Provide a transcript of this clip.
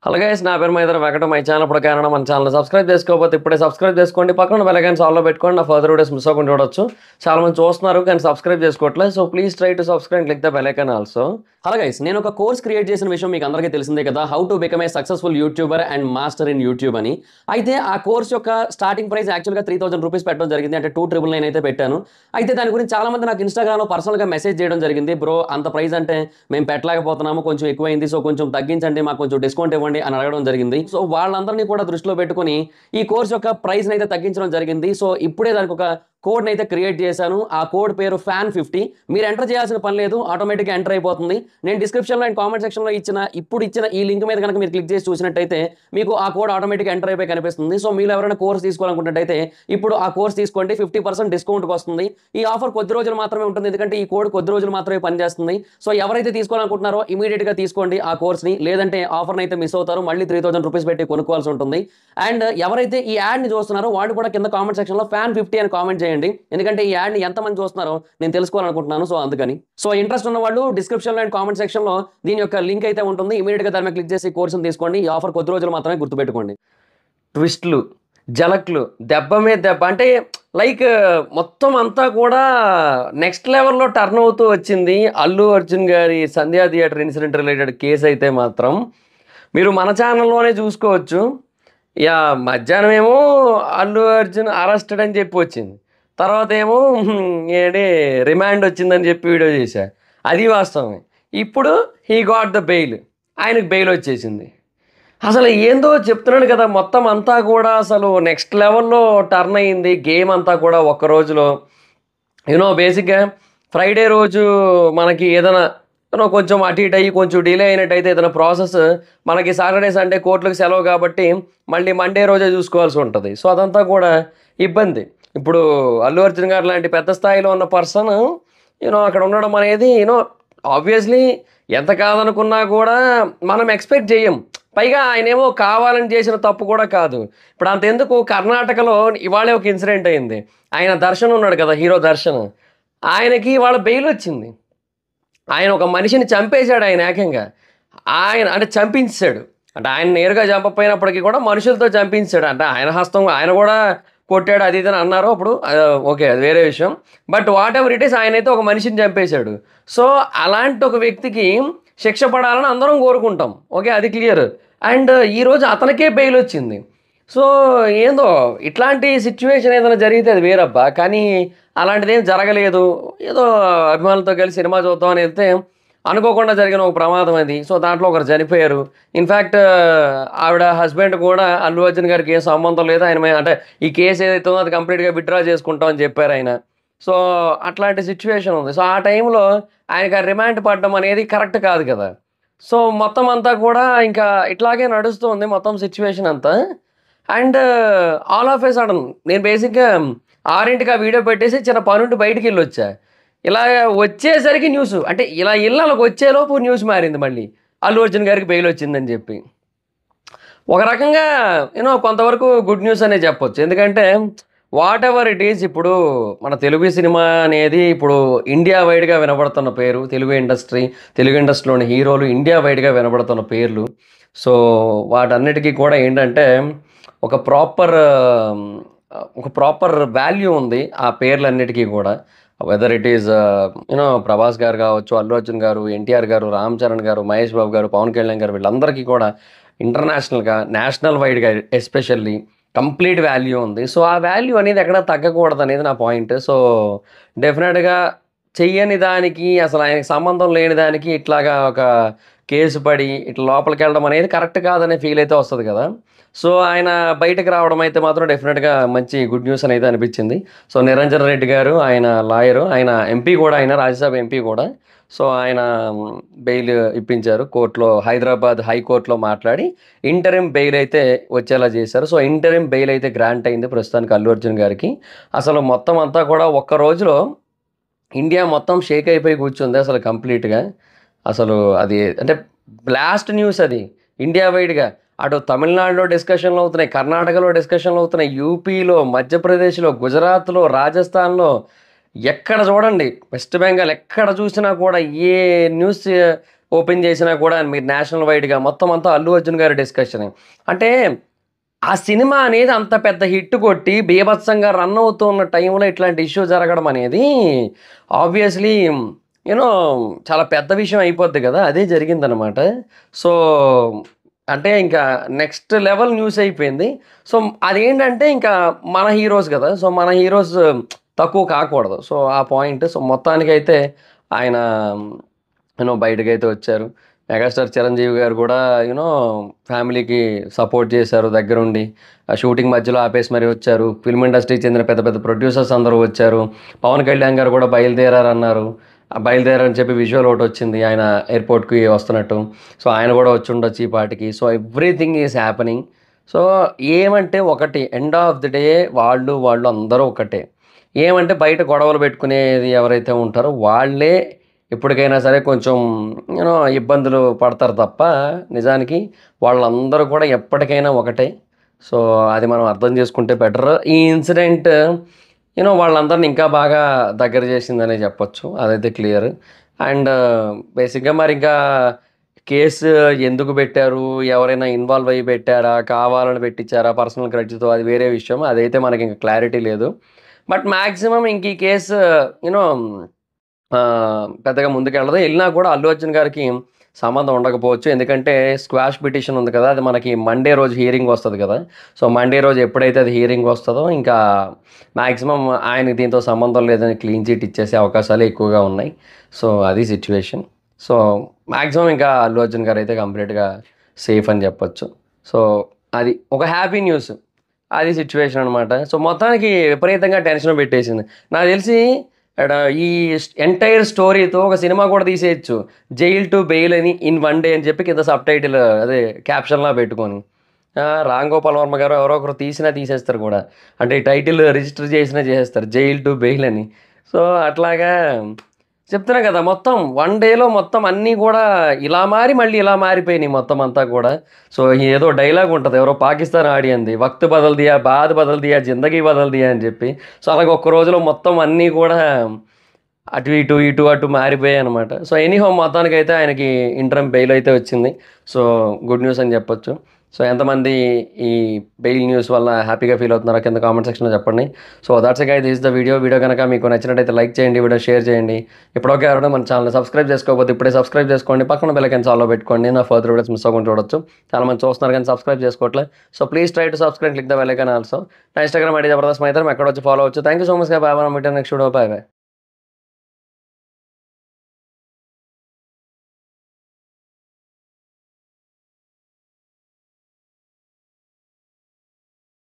Hello guys, నా పేరు మైదర్ Venkata. My channel ఇప్పుడు కారణం మన ఛానల్ సబ్స్క్రైబ్ చేసుకోకపోతే ఇప్పుడే సబ్స్క్రైబ్ చేసుకోండి. పక్కన బెల్ ఐకాన్ ఆల్లో పెట్టుకోండి. నా ఫర్దర్ వీడియోస్ మిస్ అవ్వకుండా చూడొచ్చు. చాలా మంది చూస్తున్నారు కానీ సబ్స్క్రైబ్ చేసుకోవట్లేదు. So please try to subscribe, click the bell icon also. Hello guys, నేను ఒక కోర్స్ క్రియేట్ చేసిన విషయం మీకు అందరికీ తెలిసిందే కదా, how to become a successful YouTuber and master in YouTube అని. అయితే ఆ కోర్స్ యొక్క స్టార్టింగ్ ప్రైస్ యాక్చువల్గా 3000 రూపీస్ పెట్టడం జరిగింది, అంటే 2999 అయితే పెట్టాను. అయితే దాని గురించి చాలా మంది నాకు ఇన్స్టాగ్రామ్లో పర్సనల్గా మెసేజ్ చేయడం జరిగింది. బ్రో, అంత ప్రైస్ అంటే మేము పెట్టలేకపోతున్నాము, కొంచెం ఎక్కువైంది, సో కొంచెం తగ్గించండి, మాకు కొంచెం డిస్కౌంట్ ఇవ్వండి అని అడగడం జరిగింది. సో వాళ్ళందరినీ కూడా దృష్టిలో పెట్టుకుని ఈ కోర్స్ యొక్క ప్రైస్ని అయితే తగ్గించడం జరిగింది. సో ఇప్పుడే దానికి ఒక కోడ్ని అయితే క్రియేట్ చేశాను. ఆ కోడ్ పేరు FAN50. మీరు ఎంటర్ చేయాల్సిన పని లేదు, ఆటోమేటిక్గా ఎంటర్ అయిపోతుంది. నేను డిస్క్రిప్షన్లో అండ్ కామెంట్ సెక్షన్లో ఇచ్చిన ఈ లింక్ మీద కనుక మీరు క్లిక్ చేసి చూసినట్టయితే మీకు ఆ కోడ్ ఆటోమేటిక్గా ఎంటర్ అయిపోయి కనిపిస్తుంది. సో మీరు ఎవరైనా కోర్స్ తీసుకోవాలనుకుంటే ఇప్పుడు ఆ కోర్స్ తీసుకోండి, 50% డిస్కౌంట్కి వస్తుంది. ఈ ఆఫర్ కొద్ది రోజులు మాత్రమే ఉంటుంది, ఎందుకంటే ఈ కోడ్ కొద్ది రోజులు మాత్రమే పనిచేస్తుంది. సో ఎవరైతే తీసుకోవాలనుకుంటున్నారో ఇమీడియట్గా తీసుకోండి ఆ కోర్స్ని, లేదంటే ఆఫర్ని అయితే మిస్ అవుతారు, మళ్ళీ 3000 రూపీస్ పెట్టి కొనుక్కోవాల్సి ఉంటుంది. అండ్ ఎవరైతే ఈ యాడ్ని చూస్తున్నారో వాళ్ళు కూడా కింద కామెంట్ సెక్షన్లో FAN50 అని కామెంట్ చేయండి, ఎందుకంటే ఈ యాడ్ని ఎంతమంది చూస్తున్నారో నేను తెలుసుకోవాలనుకుంటున్నాను. సో అందుకని ఇంట్రెస్ట్ ఉన్న వాళ్ళు డిస్క్రిప్షన్లో అండ్ కామెంట్ సెక్షన్లో దీని యొక్క లింక్ అయితే ఉంటుంది. ఇమీడియట్గా దాని మీద క్లిక్ చేసి కోర్సును తీసుకోండి. ఈ ఆఫర్ కొద్ది రోజులు మాత్రమే, గుర్తుపెట్టుకోండి. ట్విస్ట్లు, జలక్లు, దెబ్బ మీద దెబ్బ, అంటే లైక్ మొత్తం అంతా కూడా నెక్స్ట్ లెవెల్లో టర్న్ అవుతూ వచ్చింది. అల్లు అర్జున్ గారి సంధ్యా థియేటర్ ఇన్సిడెంట్ రిలేటెడ్ కేసు అయితే మాత్రం మీరు మన ఛానల్లోనే చూసుకోవచ్చు. యా, మధ్యాహ్నం ఏమో అల్లు అర్జున్ అరెస్టెడ్ అని చెప్పి వచ్చింది, తర్వాత ఏమో ఏంటి రిమాండ్ వచ్చిందని చెప్పి వీడియో చేశా, అది వాస్తవమే. ఇప్పుడు హీ గాట్ ద బెయిల్, ఆయనకు బెయిల్ వచ్చేసింది. అసలు ఏందో చెప్తున్నాడు కదా, మొత్తం అంతా కూడా అసలు నెక్స్ట్ లెవెల్లో టర్న్ అయ్యింది గేమ్ అంతా కూడా ఒక్క రోజులో. బేసిక్గా ఫ్రైడే రోజు మనకి ఏదైనా కొంచెం అటు ఇటు అయ్యి కొంచెం డిలే అయినట్టయితే ఏదైనా ప్రాసెస్ మనకి సాటర్డే సండే కోర్టులకు సెలవు కాబట్టి మళ్ళీ మండే రోజే చూసుకోవాల్సి ఉంటుంది. సో అదంతా కూడా ఇబ్బంది. ఇప్పుడు అల్లు అర్జున్ గారు లాంటి పెద్ద స్థాయిలో ఉన్న పర్సన్ అక్కడ ఉండడం అనేది ఆబ్వియస్లీ ఎంత కాదనుకున్నా కూడా మనం ఎక్స్పెక్ట్ చేయం. పైగా ఆయనేమో కావాలని చేసిన తప్పు కూడా కాదు. ఇప్పుడు అంతెందుకు, కర్ణాటకలో ఇవాళే ఒక ఇన్సిడెంట్ అయింది. ఆయన దర్శన్ ఉన్నాడు కదా, హీరో దర్శన్, ఆయనకి ఇవాళ బెయిల్ వచ్చింది. ఆయన ఒక మనిషిని చంపేశాడు, ఆయన ఏకంగా ఆయన అంటే చంపించాడు, అంటే ఆయన నేరుగా చంపపోయినప్పటికీ కూడా మనుషులతో చంపించాడు, అంటే ఆయన హస్తం ఆయన కూడా కొట్టాడు, అది ఇది అని అన్నారు. అప్పుడు ఓకే, అది వేరే విషయం. But what ever it is, ఆయన అయితే ఒక మనిషిని చంపేశాడు. సో అలాంటి ఒక వ్యక్తికి శిక్ష పడాలని అందరం కోరుకుంటాం, ఓకే, అది క్లియర్. అండ్ ఈరోజు అతనికే బెయిల్ వచ్చింది. సో ఏందో ఇట్లాంటి సిచ్యువేషన్ ఏదైనా జరిగితే అది వేరబ్బా, కానీ అలాంటిది ఏం జరగలేదు. ఏదో అభిమానులతో కలిసి సినిమా చూద్దామని వెళ్తే అనుకోకుండా జరిగిన ఒక ప్రమాదం అది. సో దాంట్లో ఒకరు చనిపోయారు. ఇన్ఫ్యాక్ట్ ఆవిడ హస్బెండ్ కూడా అల్లు అర్జున్ గారికి ఏం సంబంధం లేదు, ఆయన అంటే ఈ కేసు ఏదైతే ఉందో అది కంప్లీట్గా విత్డ్రా చేసుకుంటామని చెప్పారు ఆయన. సో అట్లాంటి సిచ్యువేషన్ ఉంది. సో ఆ టైంలో ఆయనకి ఆ రిమాండ్ పడడం అనేది కరెక్ట్ కాదు కదా. సో మొత్తం అంతా కూడా ఇంకా ఇట్లాగే నడుస్తుంది మొత్తం సిచ్యువేషన్ అంతా. And all of A sudden నేను బేసిక్గా 6ంటికి ఆ వీడియో పెట్టేసి చిన్న పనుండి బయటికి వెళ్ళి వచ్చా. ఇలా వచ్చేసరికి న్యూస్, అంటే ఇలా ఇళ్ళకి వచ్చేలోపు న్యూస్ మారింది మళ్ళీ, అల్లు అర్జున్ గారికి బెయిల్ వచ్చిందని చెప్పి. ఒక రకంగా కొంతవరకు గుడ్ న్యూస్ అనే చెప్పొచ్చు, ఎందుకంటే వాట్ ఎవర్ ఇట్ ఈజ్, ఇప్పుడు మన తెలుగు సినిమా అనేది ఇప్పుడు ఇండియా వైడ్గా వినబడుతున్న పేరు, తెలుగు ఇండస్ట్రీలోని హీరోలు ఇండియా వైడ్గా వినబడుతున్న పేర్లు. సో వాటన్నిటికీ కూడా ఏంటంటే ఒక ప్రాపర్ వాల్యూ ఉంది ఆ పేర్లన్నిటికీ కూడా. వెదర్ ఇట్ ఈజ్ ప్రభాస్ గారు కావచ్చు, అల్లు అర్జున్ గారు, ఎన్టీఆర్ గారు, రామ్ చరణ్ గారు, మహేష్ బాబు గారు, పవన్ కళ్యాణ్ గారు, వీళ్ళందరికీ కూడా ఇంటర్నేషనల్గా, నేషనల్ వైడ్గా ఎస్పెషల్లీ కంప్లీట్ వాల్యూ ఉంది. సో ఆ వాల్యూ అనేది ఎక్కడ తగ్గకూడదు అనేది నా పాయింట్. సో డెఫినెట్గా చెయ్యని దానికి, అసలు ఆయనకి సంబంధం లేని దానికి ఇట్లాగా ఒక కేసు పడి ఇట్లా లోపలికి వెళ్ళడం అనేది కరెక్ట్ కాదనే ఫీల్ అయితే వస్తుంది కదా. సో ఆయన బయటకు రావడం అయితే మాత్రం డెఫినెట్గా మంచి గుడ్ న్యూస్ అనేది అనిపించింది. సో నిరంజన్ రెడ్డి గారు, ఆయన లాయరు, ఆయన ఎంపీ కూడా, ఆయన రాజ్యసభ ఎంపీ కూడా. సో ఆయన బెయిల్ ఇప్పించారు కోర్టులో, హైదరాబాద్ హైకోర్టులో మాట్లాడి ఇంటరిం బెయిల్ అయితే వచ్చేలా చేశారు. సో ఇంటరిం బెయిల్ అయితే గ్రాంట్ అయింది ప్రస్తుతానికి అల్లు అర్జున్ గారికి. అసలు మొత్తం అంతా కూడా ఒక్క రోజులో ఇండియా మొత్తం షేక్ అయిపోయి కూర్చుంది అసలు కంప్లీట్గా. అసలు అది అంటే బ్లాస్ట్ న్యూస్ అది ఇండియా వైడ్గా. అటు తమిళనాడులో డిస్కషన్లు అవుతున్నాయి, కర్ణాటకలో డిస్కషన్లు అవుతున్నాయి, యూపీలో, మధ్యప్రదేశ్లో, గుజరాత్లో, రాజస్థాన్లో, ఎక్కడ చూడండి, వెస్ట్ బెంగాల్ ఎక్కడ చూసినా కూడా ఏ న్యూస్ ఓపెన్ చేసినా కూడా మీరు నేషనల్ వైడ్‌గా మొత్తం అంతా అల్లు అర్జున్ గారి డిస్కషనే. అంటే ఆ సినిమా అనేది అంత పెద్ద హిట్ కొట్టి బీభత్సంగా రన్ అవుతున్న టైంలో ఇట్లాంటి ఇష్యూ జరగడం అనేది ఆబ్వియస్‌లీ యూ నో చాలా పెద్ద విషయం అయిపోద్ది గదా! అదే జరిగిందనమాట. సో, అంటే ఇంకా నెక్స్ట్ లెవెల్ న్యూస్ అయిపోయింది. సో, అదేంటంటే ఇంకా మన హీరోస్ గదా! సో, మన హీరోస్ తక్కువ కాకూడదు. సో, ఆ పాయింట్. సో, మొత్తానికైతే ఆయన బయటకైతే వచ్చారు. మెగాస్టార్ చిరంజీవి గారు గూడా ఫ్యామిలీకి సపోర్ట్ చేశారు దగ్గరుండి. ఆ షూటింగ్ మధ్యలో ఆపేసి మరీ వచ్చారు. ఫిల్మ్ ఇండస్ట్రీకి చెందిన పెద్ద పెద్ద ప్రొడ్యూసర్స్ అందరూ వచ్చారు. పవన్ కళ్యాణ్ గారు కూడా బయలుదేరారన్నారు. బయలుదేరారని చెప్పి విజువల్ ఒకటొచ్చింది ఆయన ఎయిర్‌పోర్ట్‌కి వస్తున్నట్టు. సో, ఆయన గూడా వచ్చుండొచ్చు ఈ పాటికి. So, everything is happening. So, ఏమంటే ఒకటి ఎండ్ ఆఫ్ ది డే వాళ్ళు అందరూ ఒకటే. ఏమంటే బయట గొడవలు పెట్టుకునేది ఎవరైతే ఉంటారో వాళ్ళే ఎప్పటికైనా సరే కొంచెం ఇబ్బందులు పడతారు తప్ప నిజానికి వాళ్ళందరూ కూడా ఎప్పటికైనా ఒకటే. సో, అది మనం అర్థం చేసుకుంటే బెటర్. ఈ ఇన్సిడెంట్ వాళ్ళందరిని ఇంకా బాగా దగ్గర చేసిందనే చెప్పొచ్చు. అదైతే క్లియర్. అండ్ బేసిక్‌గా మరింకా కేసు ఎందుకు పెట్టారు? ఎవరైనా ఇన్వాల్వ్ అయ్యి పెట్టారా? కావాలని పెట్టించారా? పర్సనల్ గ్రడ్జ్‌తో అది వేరే విషయం. అదైతే మనకింక క్లారిటీ లేదు. బట్ మాక్సిమం ఇంక ఈ కేసు యూనో పెద్దగా ముందుకెళ్ళదు. ఎళ్ళినా కూడా అల్లు అర్జున్ గారికి సంబంధం ఉండకపోవచ్చు. ఎందుకంటే స్క్వాష్ పిటిషన్ ఉంది కదా! అది మనకి మండే రోజు హియరింగ్ వస్తది కదా! సో, మండే రోజు ఎప్పుడైతే అది హియరింగ్ వస్తదో ఇంకా మాక్సిమం ఆయనకి దీంతో సంబంధం లేదని క్లీన్ చిట్ ఇచ్చేసే అవకాశాలే ఎక్కువగా ఉన్నాయి. సో, అది సిట్యుయేషన్. సో, మాక్సిమం ఇంకా అల్లు అర్జున్ గారైతే కంప్లీట్‌గా సేఫ్ అని చెప్పొచ్చు. సో, అది ఒక హ్యాపీ న్యూస్. అది సిట్యుయేషన్ అనమాట. సో, మొత్తానికి విపరీతంగా టెన్షన్ పెట్టేసింది. నాకు తెలిసి ఆడ ఈ ఎంటైర్ స్టోరీతో ఒక సినిమా కూడా తీసేయొచ్చు. 'జైల్ టు బెయిల్' అని ఇన్ వన్ డే అని చెప్పి కింద సబ్‌టైటిల్ అదే క్యాప్షన్‌లా పెట్టుకొని. రామ్ గోపాల్ వర్మ గారో ఎవరో ఒకరు తీసినా తీసేస్తారు కూడా. అంటే ఈ టైటిల్ రిజిస్టర్ చేసినా చేసేస్తారు 'జైల్ టు బెయిల్' అని. సో, అట్లాగా చెప్తున్నా కదా! మొత్తం వన్ డేలో మొత్తం అన్నీ కూడా ఇలా మారి మళ్ళీ ఇలా మారిపోయినాయి మొత్తం అంతా కూడా. సో, ఏదో డైలాగ్ ఉంటది. ఎవరో పాకిస్తాన్ ఆడియన్‌ది 'వక్త్ బదల్ దియా, బాద్ బదల్ దియా, జిందగీ బదల్ దియా' అని చెప్పి. సో, అలాగ ఒక్క రోజులో మొత్తం అన్నీ కూడా అటు ఇటు, ఇటు అటు మారిపోయాయనమాట. సో, ఎనీహౌ మొత్తానికైతే ఆయనకి ఇంటరమ్ బెయిల్ అయితే వచ్చింది. సో, గుడ్ న్యూస్ అని చెప్పొచ్చు. సో, ఎంతమంది ఈ బెయిల్ న్యూస్ వల్ల హ్యాపీగా ఫీల్ అవుతున్నారో కింద కామెంట్ సెక్షన్‌లో చెప్పండి. So, that's it guys, this is the video. Video గనక మీకు నచ్చినట్టయితే లైక్ చేయండి. వీడియో షేర్ చేయండి. ఇప్పటివరకు ఎవరైనా మన ఛానల్‌ని సబ్స్క్రైబ్ చేసుకోకపోతే ఇప్పుడే సబ్స్క్రైబ్ చేసుకోండి. పక్కన బెల్ ఐకాన్ ఆల్‌లో పెట్టుకోండి. నా ఫర్దర్ వీడియోస్ మిస్ అవ్వకుండా చూడొచ్చు. చాలా మంది చూస్తున్నారు కానీ సబ్స్క్రైబ్ చేసుకోవట్లే. So, please try to subscribe, click the bell icon also. నా ఇన్‌స్టాగ్రామ్ ఐడీ జబర్దస్త్ మైథర్. ఎక్కడ వచ్చి ఫాలో అవ్వచ్చు. Thank you so much. Bye bye. Meet next video. Bye by.